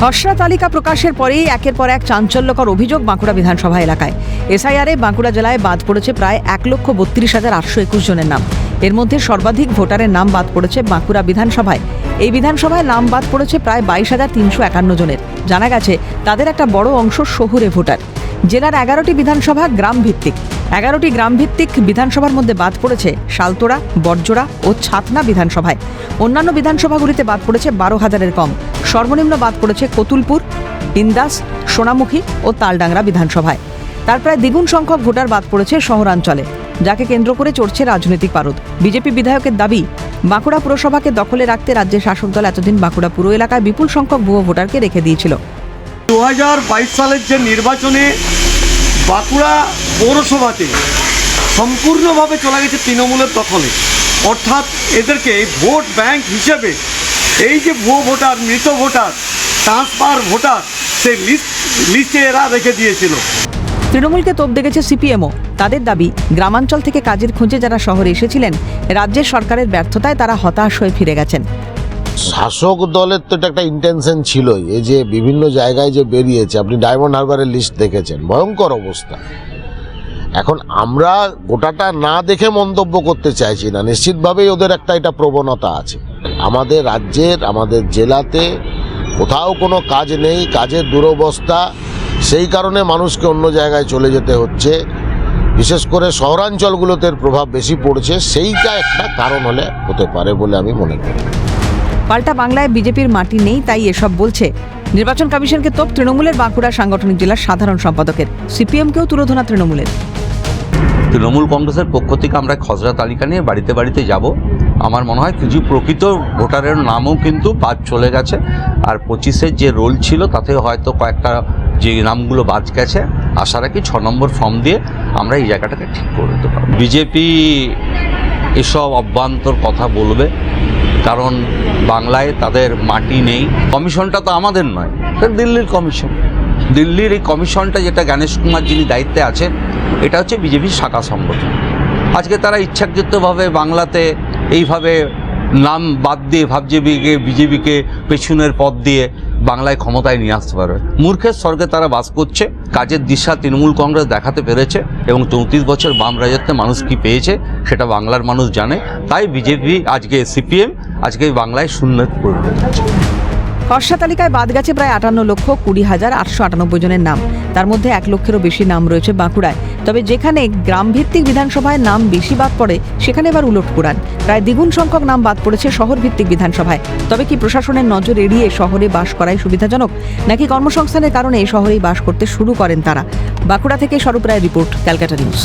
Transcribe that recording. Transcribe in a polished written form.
খসড়া তালিকা প্রকাশের পরেই একের পর এক চাঞ্চল্যকর অভিযোগ বাঁকুড়া বিধানসভা এলাকায়। এসআইআরে বাঁকুড়া জেলায় বাদ পড়েছে প্রায় 1,32,821 জনের নাম। এর মধ্যে সর্বাধিক ভোটারের নাম বাদ পড়েছে বাঁকুড়া বিধানসভায়। এই বিধানসভায় নাম বাদ পড়েছে প্রায় 22,351 জনের। জানা গেছে তাদের একটা বড় অংশ শহুরে ভোটার। জেলার 11টি বিধানসভা গ্রাম ভিত্তিক। 11টি গ্রাম ভিত্তিক বিধানসভার মধ্যে বাদ পড়েছে শালতোড়া, বড়জোড়া ও ছাতনা বিধানসভায়। অন্যান্য বিধানসভাগুলিতে বাদ পড়েছে 12,000-এর কম। সর্বনিম্ন বাদ পড়েছে কতুলপুর, ইন্দাস, সোনামুখী ও তালডাংরা বিধানসভায়। তার প্রায় দ্বিগুণ সংখ্যক ভোটার বাদ পড়েছে শহরাঞ্চলে, যাকে কেন্দ্র করে চড়ছে রাজনৈতিক পারদ। বিজেপি বিধায়কের দাবি, বাঁকুড়া পুরসভাকে দখলে রাখতে রাজ্যের শাসক দল এতদিন বাঁকুড়া পুর এলাকায় বিপুল সংখ্যক ভুয়ো ভোটারকে রেখে দিয়েছিল। 2022 সালের যে নির্বাচনে বাঁকুড়া পৌরসভাতে সম্পূর্ণভাবে চলে গেছে তৃণমূলের দখলে, অর্থাৎ এদেরকে ভোট ব্যাংক হিসেবে এই যে ভুয়ো ভোটার, মৃত ভোটার, ট্রান্সফার ভোটার, সেই লিস্টে এরা রেখে দিয়েছিল। তৃণমূলকে তোপ দেখেছে সিপিএমও। তাদের দাবি, গ্রামাঞ্চল থেকে কাজের খোঁজে যারা শহরে এসেছিলেন, রাজ্যের সরকারের ব্যর্থতায় তারা হতাশ হয়ে ফিরে গেছেন। শাসক দলের তো এটা একটা ইন্টেনশন ছিলই, এই যে বিভিন্ন জায়গায় যে বেরিয়েছে, আপনি ডায়মন্ড হারবারের লিস্ট দেখেছেন, ভয়ঙ্কর অবস্থা। এখন আমরা গোটাটা না দেখে মন্তব্য করতে চাইছি না, নিশ্চিতভাবেই ওদের একটা এটা প্রবণতা আছে। আমাদের রাজ্যের, আমাদের জেলাতে কোথাও কোনো কাজ নেই, কাজের দুরবস্থা, সেই কারণে মানুষকে অন্য জায়গায় চলে যেতে হচ্ছে। বিশেষ করে শহরাঞ্চলগুলোতে প্রভাব বেশি পড়ছে, সেইটা একটা কারণ হতে পারে বলে আমি মনে করি। পাল্টা বাংলায় বিজেপির মাটি নেই, তাই এসব বলছে। নির্বাচন কমিশনকে তোপ তৃণমূলের বাঁকুড়া সাংগঠনিক জেলার সাধারণ সম্পাদকের। সিপিএমকেও তুলোধনা তৃণমূলের। তৃণমূল কংগ্রেসের পক্ষ থেকে আমরা খসড়া তালিকা নিয়ে বাড়িতে বাড়িতে যাব। আমার মনে হয় কিছু প্রকৃত ভোটারের নামও কিন্তু বাদ চলে গেছে, আর 25-এর যে রোল ছিল তাতে হয়তো কয়েকটা যে নামগুলো বাদ গেছে, আশা রাখি 6 নম্বর ফর্ম দিয়ে আমরা এই জায়গাটাকে ঠিক করে দিতে পারব। বিজেপি এসব অভ্যন্তর কথা বলবে, কারণ বাংলায় তাদের মাটি নেই। কমিশনটা তো আমাদের নয়, এটা দিল্লির কমিশন। দিল্লির এই কমিশনটা, যেটা জ্ঞানেশ কুমার যিনি দায়িত্বে আছেন, এটা হচ্ছে বিজেপির শাখা সংগঠন। আজকে তারা ইচ্ছাকৃতভাবে বাংলাতে এইভাবে নাম বাদ দিয়ে বিজেপিকে পেছনের পথ দিয়ে বাংলায় ক্ষমতায় নিয়ে আসতে পারবে। মূর্খের স্বর্গে তারা বাস করছে। কাজের দিশা তৃণমূল কংগ্রেস দেখাতে পেরেছে, এবং 34 বছর বাম রাজত্বে মানুষ কি পেয়েছে সেটা বাংলার মানুষ জানে। তাই বিজেপি, আজকে সিপিএম, আজকে বাংলায় শূন্য পরিণত হচ্ছে। খসড়া তালিকায় বাদ গেছে প্রায় 58,20,898 জনের নাম। তার মধ্যে 1 লক্ষেরও বেশি নাম রয়েছে বাঁকুড়ায়। তবে যেখানে গ্রামভিত্তিক বিধানসভায় নাম বেশি বাদ পড়ে, সেখানে এবার উলটপুরাণ। প্রায় দ্বিগুণ সংখ্যক নাম বাদ পড়েছে শহর ভিত্তিক বিধানসভায়। তবে কি প্রশাসনের নজর এড়িয়ে শহরে বাস করাই সুবিধাজনক, নাকি কর্মসংস্থানের কারণে শহরেই বাস করতে শুরু করেন তারা? বাঁকুড়া থেকে স্বরূপ রায়ের রিপোর্ট, ক্যালকাটা নিউজ।